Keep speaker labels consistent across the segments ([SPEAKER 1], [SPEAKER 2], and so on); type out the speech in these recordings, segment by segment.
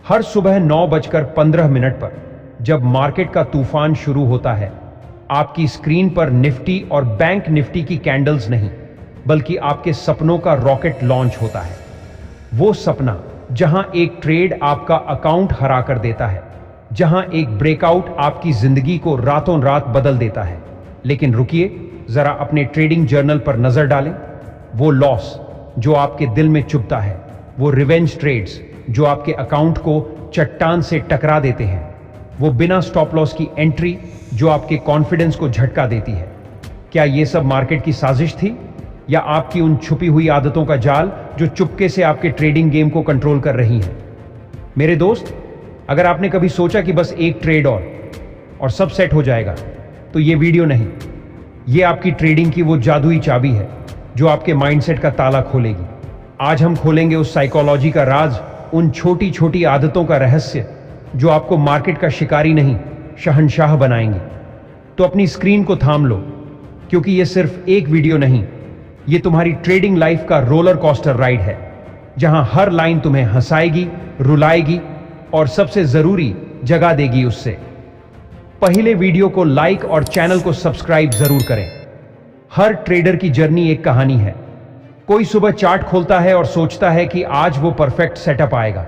[SPEAKER 1] हर सुबह 9:15 पर जब मार्केट का तूफान शुरू होता है, आपकी स्क्रीन पर निफ्टी और बैंक निफ्टी की कैंडल्स नहीं, बल्कि आपके सपनों का रॉकेट लॉन्च होता है। वो सपना जहां एक ट्रेड आपका अकाउंट हरा कर देता है, जहां एक ब्रेकआउट आपकी जिंदगी को रातों रात बदल देता है। लेकिन रुकिए, जरा अपने ट्रेडिंग जर्नल पर नजर डालें। वो लॉस जो आपके दिल में चुभता है, वो रिवेंज ट्रेड्स जो आपके अकाउंट को चट्टान से टकरा देते हैं, वो बिना स्टॉप लॉस की एंट्री जो आपके कॉन्फिडेंस को झटका देती है। क्या ये सब मार्केट की साजिश थी, या आपकी उन छुपी हुई आदतों का जाल जो चुपके से आपके ट्रेडिंग गेम को कंट्रोल कर रही हैं? मेरे दोस्त, अगर आपने कभी सोचा कि बस एक ट्रेड और सब सेट हो जाएगा, तो ये वीडियो नहीं, ये आपकी ट्रेडिंग की वो जादुई चाबी है जो आपके माइंडसेट का ताला खोलेगी। आज हम खोलेंगे उस साइकोलॉजी का राज, उन छोटी छोटी आदतों का रहस्य जो आपको मार्केट का शिकारी नहीं, शहंशाह बनाएंगे। तो अपनी स्क्रीन को थाम लो, क्योंकि ये सिर्फ एक वीडियो नहीं, ये तुम्हारी ट्रेडिंग लाइफ का रोलर कोस्टर राइड है, जहां हर लाइन तुम्हें हंसाएगी, रुलाएगी और सबसे जरूरी जगा देगी उससे। पहले वीडियो को लाइक और चैनल को सब्सक्राइब जरूर करें। हर ट्रेडर की जर्नी एक कहानी है। कोई सुबह चार्ट खोलता है और सोचता है कि आज वो परफेक्ट सेटअप आएगा।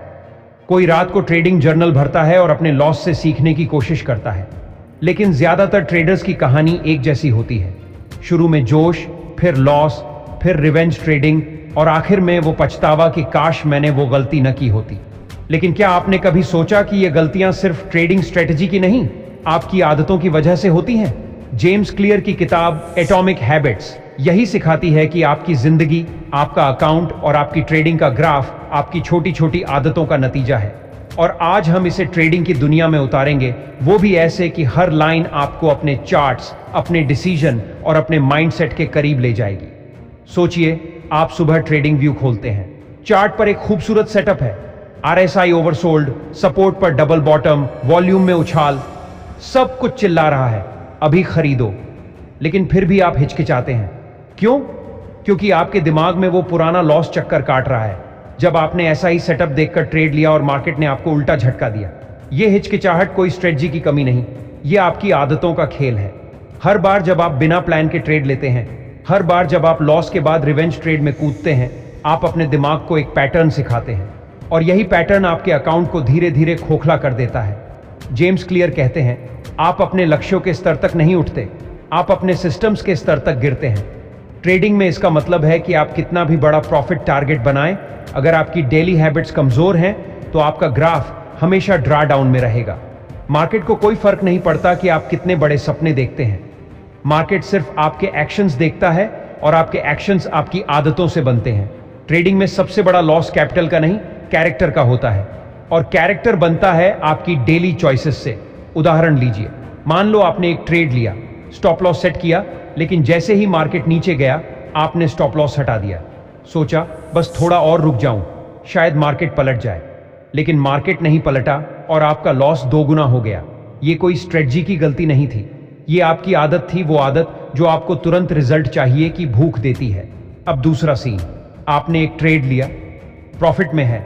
[SPEAKER 1] कोई रात को ट्रेडिंग जर्नल भरता है और अपने लॉस से सीखने की कोशिश करता है। लेकिन ज्यादातर ट्रेडर्स की कहानी एक जैसी होती है। शुरू में जोश, फिर लॉस, फिर रिवेंज ट्रेडिंग, और आखिर में वो पछतावा कि काश मैंने वो गलती न की होती। लेकिन क्या आपने कभी सोचा कि ये गलतियां सिर्फ ट्रेडिंग स्ट्रेटजी की नहीं, आपकी आदतों की वजह से होती हैं? जेम्स क्लियर की किताब एटॉमिक हैबिट्स यही सिखाती है कि आपकी जिंदगी, आपका अकाउंट और आपकी ट्रेडिंग का ग्राफ आपकी छोटी छोटी आदतों का नतीजा है। और आज हम इसे ट्रेडिंग की दुनिया में उतारेंगे, वो भी ऐसे कि हर लाइन आपको अपने चार्ट्स, अपने डिसीजन और अपने माइंडसेट के करीब ले जाएगी। सोचिए, आप सुबह ट्रेडिंग व्यू खोलते हैं, चार्ट पर एक खूबसूरत सेटअप है, RSI ओवरसोल्ड, सपोर्ट पर डबल बॉटम, वॉल्यूम में उछाल, सब कुछ चिल्ला रहा है अभी खरीदो। लेकिन फिर भी आप हिचकिचाते हैं। क्यों? क्योंकि आपके दिमाग में वो पुराना लॉस चक्कर काट रहा है, जब आपने ऐसा ही सेटअप देखकर ट्रेड लिया और मार्केट ने आपको उल्टा झटका दिया। ये हिचकिचाहट कोई स्ट्रेटजी की कमी नहीं, ये आपकी आदतों का खेल है। हर बार जब आप बिना प्लान के ट्रेड लेते हैं, हर बार जब आप लॉस के बाद रिवेंज ट्रेड में कूदते हैं, आप अपने दिमाग को एक पैटर्न सिखाते हैं, और यही पैटर्न आपके अकाउंट को धीरे धीरे खोखला कर देता है। जेम्स क्लियर कहते हैं, आप अपने लक्ष्यों के स्तर तक नहीं उठते, आप अपने सिस्टम्स के स्तर तक गिरते हैं। ट्रेडिंग में इसका मतलब है कि आप कितना भी बड़ा प्रॉफिट टारगेट बनाएं, अगर आपकी डेली हैबिट्स कमजोर हैं, तो आपका ग्राफ हमेशा ड्रा डाउन में रहेगा। मार्केट को कोई फर्क नहीं पड़ता कि आप कितने बड़े सपने देखते हैं। मार्केट सिर्फ आपके एक्शंस देखता है, और आपके एक्शंस आपकी आदतों से बनते हैं। ट्रेडिंग में सबसे बड़ा लॉस कैपिटल का नहीं, कैरेक्टर का होता है, और कैरेक्टर बनता है आपकी डेली चॉइसेस से। उदाहरण लीजिए, मान लो आपने एक ट्रेड लिया, स्टॉप लॉस सेट किया, लेकिन जैसे ही मार्केट नीचे गया, आपने स्टॉप लॉस हटा दिया। सोचा बस थोड़ा और रुक जाऊं, शायद मार्केट पलट जाए। लेकिन मार्केट नहीं पलटा और आपका लॉस दोगुना हो गया। ये कोई स्ट्रेटजी की गलती नहीं थी, ये आपकी आदत थी, वो आदत जो आपको तुरंत रिजल्ट चाहिए की भूख देती है। अब दूसरा सीन, आपने एक ट्रेड लिया, प्रॉफिट में है,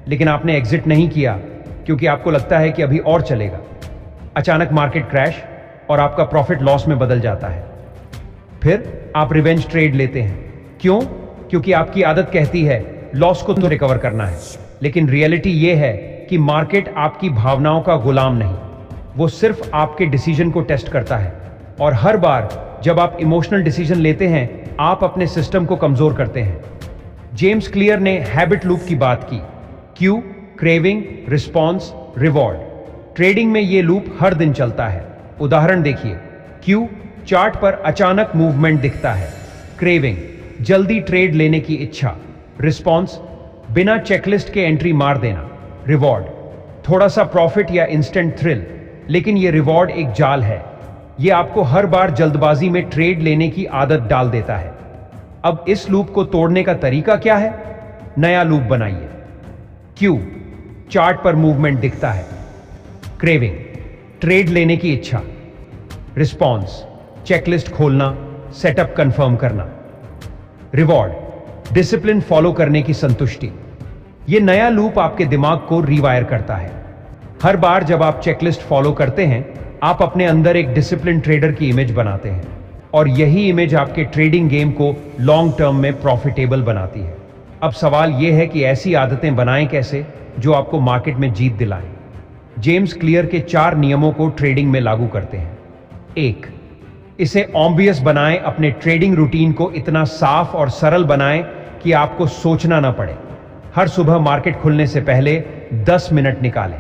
[SPEAKER 1] लेकिन आपने एग्जिट नहीं किया क्योंकि आपको लगता है कि अभी और चलेगा। अचानक मार्केट क्रैश और आपका प्रॉफिट लॉस में बदल जाता है। फिर आप रिवेंज ट्रेड लेते हैं। क्यों? क्योंकि आपकी आदत कहती है लॉस को तो रिकवर करना है। लेकिन रियलिटी यह है कि मार्केट आपकी भावनाओं का गुलाम नहीं, वो सिर्फ आपके डिसीजन को टेस्ट करता है। और हर बार जब आप इमोशनल डिसीजन लेते हैं, आप अपने सिस्टम को कमजोर करते हैं। जेम्स क्लियर ने हैबिट लूप की बात की, Q, craving, response, reward. Trading में ये लूप हर दिन चलता है। उदाहरण देखिए, क्यू, चार्ट पर अचानक मूवमेंट दिखता है। क्रेविंग, जल्दी ट्रेड लेने की इच्छा। रिस्पॉन्स, बिना चेकलिस्ट के एंट्री मार देना। रिवॉर्ड, थोड़ा सा प्रॉफिट या इंस्टेंट थ्रिल। लेकिन ये रिवॉर्ड एक जाल है, ये आपको हर बार जल्दबाजी में ट्रेड लेने की आदत डाल देता है। अब इस लूप को तोड़ने का तरीका क्या है? नया लूप बनाइए। क्यू, चार्ट पर मूवमेंट दिखता है। क्रेविंग, ट्रेड लेने की इच्छा। रिस्पॉन्स, चेकलिस्ट खोलना, सेटअप कंफर्म करना। रिवॉर्ड, डिसिप्लिन फॉलो करने की संतुष्टि। ये नया लूप आपके दिमाग को रिवायर करता है। हर बार जब आप चेकलिस्ट फॉलो करते हैं, आप अपने अंदर एक डिसिप्लिन ट्रेडर की इमेज बनाते हैं, और यही इमेज आपके ट्रेडिंग गेम को लॉन्ग टर्म में प्रॉफिटेबल बनाती है। अब सवाल यह है कि ऐसी आदतें बनाएं कैसे जो आपको मार्केट में जीत दिलाएं। जेम्स क्लियर के 4 नियमों को ट्रेडिंग में लागू करते हैं। 1, इसे ऑब्वियस बनाएं। अपने ट्रेडिंग रूटीन को इतना साफ और सरल बनाएं कि आपको सोचना ना पड़े। हर सुबह मार्केट खुलने से पहले 10 मिनट निकालें,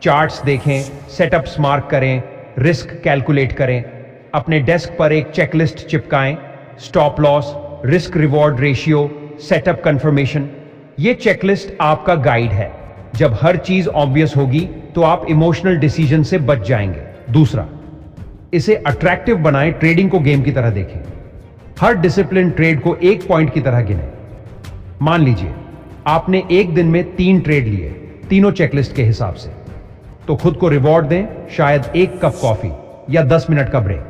[SPEAKER 1] चार्ट्स देखें, सेटअप्स मार्क करें, रिस्क कैलकुलेट करें। अपने डेस्क पर एक चेकलिस्ट चिपकाएं, stop loss, risk reward ratio, setup confirmation. ये चेकलिस्ट आपका गाइड है। जब हर चीज ऑब्वियस होगी तो आप इमोशनल डिसीजन से बच जाएंगे। दूसरा, इसे अट्रैक्टिव बनाएं। ट्रेडिंग को गेम की तरह देखें। हर डिसिप्लिन ट्रेड को एक पॉइंट की तरह गिने। मान लीजिए आपने एक दिन में 3 ट्रेड लिए, तीनों चेकलिस्ट के हिसाब से, तो खुद को रिवॉर्ड दें, शायद 1 कप कॉफी या 10 मिनट का ब्रेक।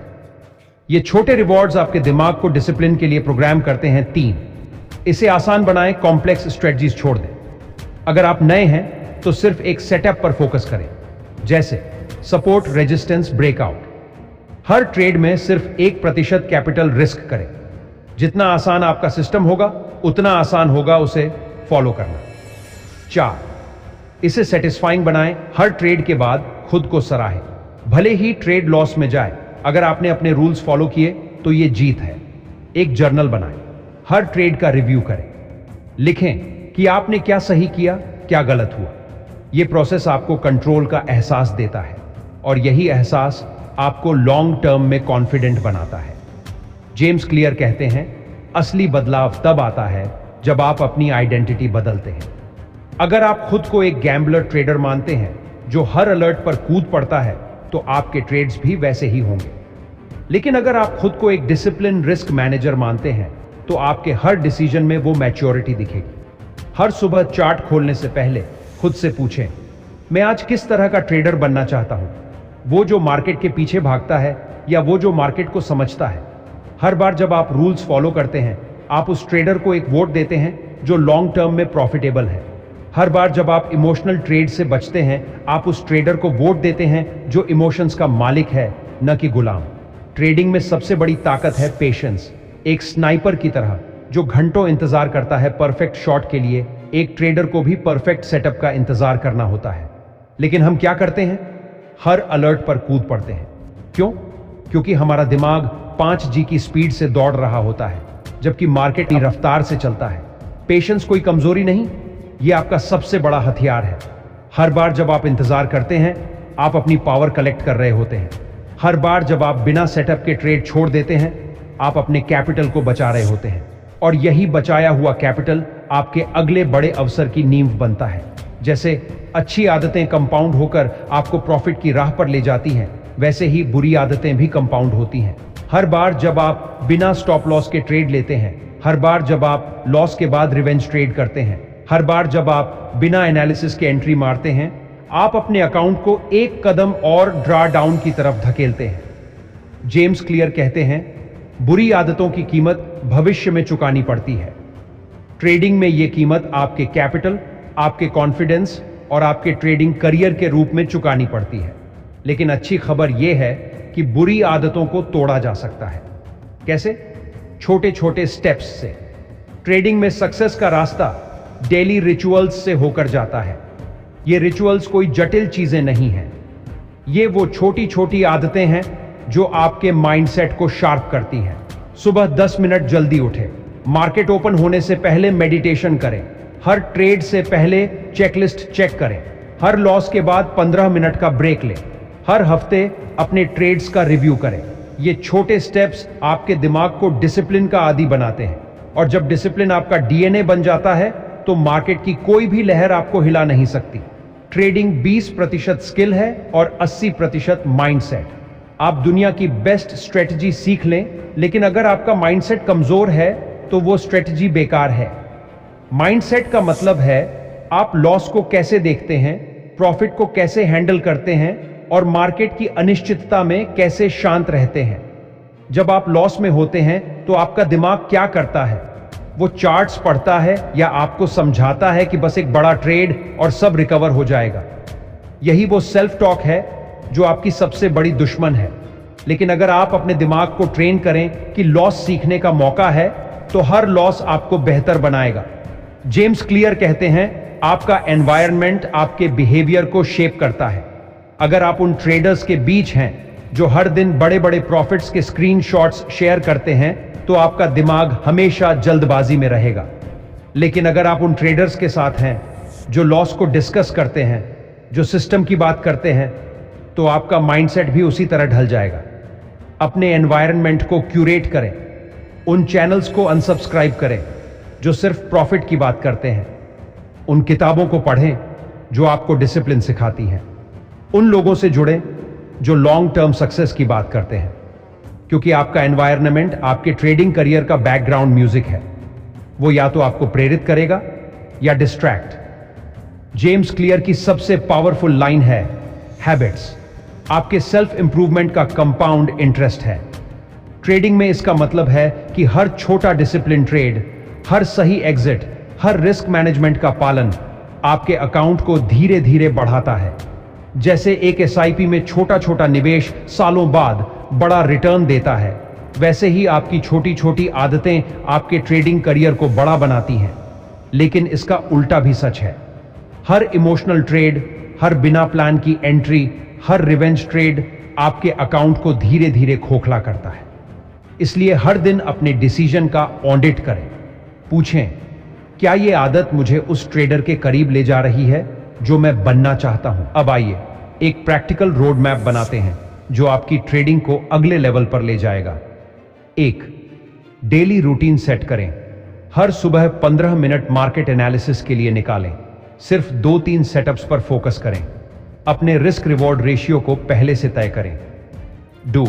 [SPEAKER 1] ये छोटे रिवॉर्ड्स आपके दिमाग को डिसिप्लिन के लिए प्रोग्राम करते हैं। 3, इसे आसान बनाएं। कॉम्प्लेक्स स्ट्रेटजीज छोड़ दें। अगर आप नए हैं तो सिर्फ एक सेटअप पर फोकस करें, जैसे सपोर्ट, रेजिस्टेंस, ब्रेकआउट। हर ट्रेड में सिर्फ 1% कैपिटल रिस्क करें। जितना आसान आपका सिस्टम होगा उतना आसान होगा उसे फॉलो करना। 4, इसे सेटिस्फाइंग बनाएं। हर ट्रेड के बाद खुद को सराहें, भले ही ट्रेड लॉस में जाए। अगर आपने अपने रूल्स फॉलो किए तो यह जीत है। एक जर्नल बनाएं, हर ट्रेड का रिव्यू करें, लिखें कि आपने क्या सही किया, क्या गलत हुआ। यह प्रोसेस आपको कंट्रोल का एहसास देता है, और यही एहसास आपको लॉन्ग टर्म में कॉन्फिडेंट बनाता है। जेम्स क्लियर कहते हैं, असली बदलाव तब आता है जब आप अपनी आइडेंटिटी बदलते हैं। अगर आप खुद को एक गैम्बलर ट्रेडर मानते हैं जो हर अलर्ट पर कूद पड़ता है, तो आपके ट्रेड्स भी वैसे ही होंगे। लेकिन अगर आप खुद को एक डिसिप्लिन रिस्क मैनेजर मानते हैं, तो आपके हर डिसीजन में वो मैच्योरिटी दिखेगी। हर सुबह चार्ट खोलने से पहले खुद से पूछें, मैं आज किस तरह का ट्रेडर बनना चाहता हूं? वो जो मार्केट के पीछे भागता है या वो जो मार्केट को समझता है? हर बार जब आप रूल्स फॉलो करते हैं, आप उस ट्रेडर को एक वोट देते हैं जो लॉन्ग टर्म में प्रॉफिटेबल है। हर बार जब आप इमोशनल ट्रेड से बचते हैं, आप उस ट्रेडर को वोट देते हैं जो इमोशंस का मालिक है, न कि गुलाम। ट्रेडिंग में सबसे बड़ी ताकत है पेशेंस। एक स्नाइपर की तरह जो घंटों इंतजार करता है परफेक्ट शॉट के लिए, एक ट्रेडर को भी परफेक्ट सेटअप का इंतजार करना होता है। लेकिन हम क्या करते हैं? हर अलर्ट पर कूद पड़ते हैं। क्यों? क्योंकि हमारा दिमाग 5G की स्पीड से दौड़ रहा होता है, जबकि मार्केट की रफ्तार से चलता है। पेशेंस कोई कमजोरी नहीं, यह आपका सबसे बड़ा हथियार है। हर बार जब आप इंतजार करते हैं, आप अपनी पावर कलेक्ट कर रहे होते हैं। हर बार जब आप बिना सेटअप के ट्रेड छोड़ देते हैं, आप अपने कैपिटल को बचा रहे होते हैं, और यही बचाया हुआ कैपिटल आपके अगले बड़े अवसर की नींव बनता है। जैसे अच्छी आदतें कंपाउंड होकर आपको प्रॉफिट की राह पर ले जाती हैं, वैसे ही बुरी आदतें भी कंपाउंड होती हैं। हर बार जब आप बिना स्टॉप लॉस के ट्रेड लेते हैं, हर बार जब आप लॉस के बाद रिवेंज ट्रेड करते हैं, हर बार जब आप बिना एनालिसिस के एंट्री मारते हैं, आप अपने अकाउंट को एक कदम और ड्रा डाउन की तरफ धकेलते हैं। जेम्स क्लियर कहते हैं, बुरी आदतों की कीमत भविष्य में चुकानी पड़ती है। ट्रेडिंग में यह कीमत आपके कैपिटल, आपके कॉन्फिडेंस और आपके ट्रेडिंग करियर के रूप में चुकानी पड़ती है। लेकिन अच्छी खबर यह है कि बुरी आदतों को तोड़ा जा सकता है। कैसे? छोटे छोटे स्टेप्स से। ट्रेडिंग में सक्सेस का रास्ता डेली रिचुअल्स से होकर जाता है। ये रिचुअल्स कोई जटिल चीजें नहीं हैं। ये वो छोटी छोटी आदतें हैं जो आपके माइंडसेट को शार्प करती हैं। सुबह 10 मिनट जल्दी उठें, मार्केट ओपन होने से पहले मेडिटेशन करें, हर ट्रेड से पहले चेकलिस्ट चेक करें, हर लॉस के बाद 15 मिनट का ब्रेक लें, हर हफ्ते अपने ट्रेड्स का रिव्यू करें। ये छोटे स्टेप्स आपके दिमाग को डिसिप्लिन का आदी बनाते हैं, और जब डिसिप्लिन आपका डीएनए बन जाता है, तो मार्केट की कोई भी लहर आपको हिला नहीं सकती। ट्रेडिंग 20% स्किल है और 80% माइंडसेट। आप दुनिया की बेस्ट स्ट्रेटजी सीख लें, लेकिन अगर आपका माइंडसेट कमजोर है तो वो स्ट्रेटजी बेकार है। माइंडसेट का मतलब है आप लॉस को कैसे देखते हैं, प्रॉफिट को कैसे हैंडल करते हैं और मार्केट की अनिश्चितता में कैसे शांत रहते हैं। जब आप लॉस में होते हैं तो आपका दिमाग क्या करता है? वो चार्ट्स पढ़ता है या आपको समझाता है कि बस एक बड़ा ट्रेड और सब रिकवर हो जाएगा। यही वो सेल्फ टॉक है जो आपकी सबसे बड़ी दुश्मन है। लेकिन अगर आप अपने दिमाग को ट्रेन करें कि लॉस सीखने का मौका है, तो हर लॉस आपको बेहतर बनाएगा। जेम्स क्लियर कहते हैं, आपका एनवायरनमेंट आपके बिहेवियर को शेप करता है। अगर आप उन ट्रेडर्स के बीच हैं जो हर दिन बड़े बड़े प्रॉफिट्स के स्क्रीनशॉट्स शेयर करते हैं, तो आपका दिमाग हमेशा जल्दबाजी में रहेगा। लेकिन अगर आप उन ट्रेडर्स के साथ हैं जो लॉस को डिस्कस करते हैं, जो सिस्टम की बात करते हैं, तो आपका माइंडसेट भी उसी तरह ढल जाएगा। अपने एनवायरनमेंट को क्यूरेट करें, उन चैनल्स को अनसब्सक्राइब करें जो सिर्फ प्रॉफिट की बात करते हैं, उन किताबों को पढ़ें जो आपको डिसिप्लिन सिखाती हैं, उन लोगों से जुड़ें जो लॉन्ग टर्म सक्सेस की बात करते हैं, क्योंकि आपका एनवायरनमेंट आपके ट्रेडिंग करियर का बैकग्राउंड म्यूजिक है। वो या तो आपको प्रेरित करेगा या डिस्ट्रैक्ट। जेम्स क्लियर की सबसे पावरफुल लाइन है, हैबिट्स आपके सेल्फ इंप्रूवमेंट का कंपाउंड इंटरेस्ट है। ट्रेडिंग में इसका मतलब है कि हर छोटा डिसिप्लिन ट्रेड, हर सही एग्जिट, हर रिस्क मैनेजमेंट का पालन आपके अकाउंट को धीरे धीरे बढ़ाता है। जैसे एक एसआईपी में छोटा छोटा निवेश सालों बाद बड़ा रिटर्न देता है, वैसे ही आपकी छोटी छोटी आदतें आपके ट्रेडिंग करियर को बड़ा बनाती हैं। लेकिन इसका उल्टा भी सच है। हर इमोशनल ट्रेड, हर बिना प्लान की एंट्री, हर रिवेंज ट्रेड आपके अकाउंट को धीरे धीरे खोखला करता है। इसलिए हर दिन अपने डिसीजन का ऑडिट करें। पूछें, क्या यह आदत मुझे उस ट्रेडर के करीब ले जा रही है जो मैं बनना चाहता हूं? अब आइए एक प्रैक्टिकल रोड मैप बनाते हैं जो आपकी ट्रेडिंग को अगले लेवल पर ले जाएगा। 1. डेली रूटीन सेट करें। हर सुबह 15 मिनट मार्केट एनालिसिस के लिए निकालें। सिर्फ 2-3 सेटअप्स पर फोकस करें। अपने रिस्क रिवॉर्ड रेशियो को पहले से तय करें। 2.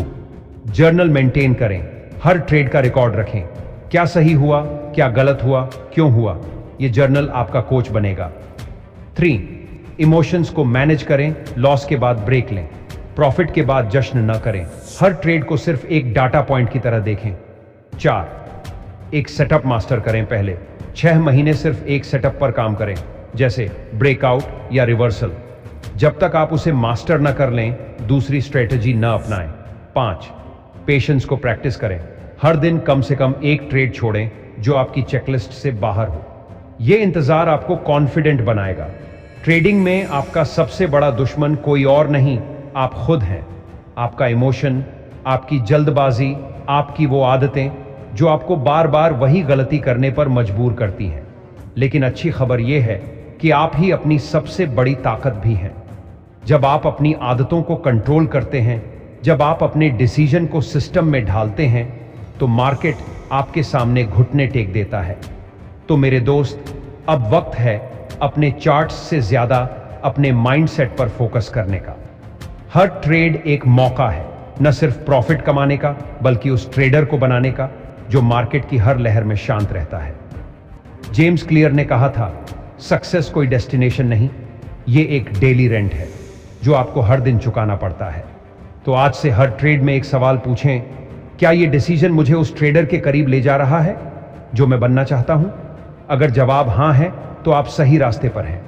[SPEAKER 1] जर्नल मेंटेन करें। हर ट्रेड का रिकॉर्ड रखें। क्या सही हुआ, क्या गलत हुआ, क्यों हुआ, यह जर्नल आपका कोच बनेगा। 3. इमोशंस को मैनेज करें। लॉस के बाद ब्रेक लें, प्रॉफिट के बाद जश्न न करें। हर ट्रेड को सिर्फ एक डाटा पॉइंट की तरह देखें। 4. एक सेटअप मास्टर करें। पहले 6 महीने सिर्फ एक सेटअप पर काम करें, जैसे ब्रेकआउट या रिवर्सल। जब तक आप उसे मास्टर न कर लें, दूसरी स्ट्रेटजी न अपनाएं। 5. पेशेंस को प्रैक्टिस करें। हर दिन कम से कम एक ट्रेड छोड़ें जो आपकी चेकलिस्ट से बाहर हो। यह इंतजार आपको कॉन्फिडेंट बनाएगा। ट्रेडिंग में आपका सबसे बड़ा दुश्मन कोई और नहीं, आप खुद हैं। आपका इमोशन, आपकी जल्दबाजी, आपकी वो आदतें जो आपको बार बार वही गलती करने पर मजबूर करती हैं। लेकिन अच्छी खबर यह है कि आप ही अपनी सबसे बड़ी ताकत भी हैं। जब आप अपनी आदतों को कंट्रोल करते हैं, जब आप अपने डिसीजन को सिस्टम में ढालते हैं, तो मार्केट आपके सामने घुटने टेक देता है। तो मेरे दोस्त, अब वक्त है अपने चार्ट्स से ज्यादा अपने माइंडसेट पर फोकस करने का। हर ट्रेड एक मौका है, न सिर्फ प्रॉफिट कमाने का, बल्कि उस ट्रेडर को बनाने का जो मार्केट की हर लहर में शांत रहता है। जेम्स क्लियर ने कहा था, सक्सेस कोई डेस्टिनेशन नहीं, ये एक डेली रेंट है जो आपको हर दिन चुकाना पड़ता है। तो आज से हर ट्रेड में एक सवाल पूछें, क्या ये डिसीजन मुझे उस ट्रेडर के करीब ले जा रहा है जो मैं बनना चाहता हूं? अगर जवाब हां है तो आप सही रास्ते पर हैं,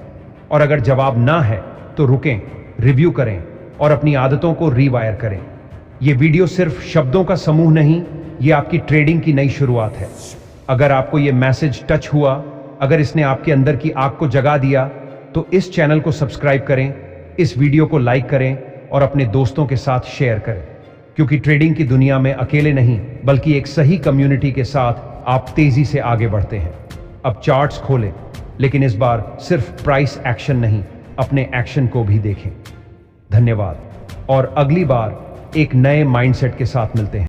[SPEAKER 1] और अगर जवाब ना है तो रुकें, रिव्यू करें और अपनी आदतों को रीवायर करें। ये वीडियो सिर्फ शब्दों का समूह नहीं, ये आपकी ट्रेडिंग की नई शुरुआत है। अगर आपको ये मैसेज टच हुआ, अगर इसने आपके अंदर की आग को जगा दिया, तो इस चैनल को सब्सक्राइब करें, इस वीडियो को लाइक करें और अपने दोस्तों के साथ शेयर करें, क्योंकि ट्रेडिंग की दुनिया में अकेले नहीं, बल्कि एक सही कम्युनिटी के साथ आप तेजी से आगे बढ़ते हैं। अब चार्ट्स खोलें, लेकिन इस बार सिर्फ प्राइस एक्शन नहीं, अपने एक्शन को भी देखें। धन्यवाद, और अगली बार एक नए माइंडसेट के साथ मिलते हैं।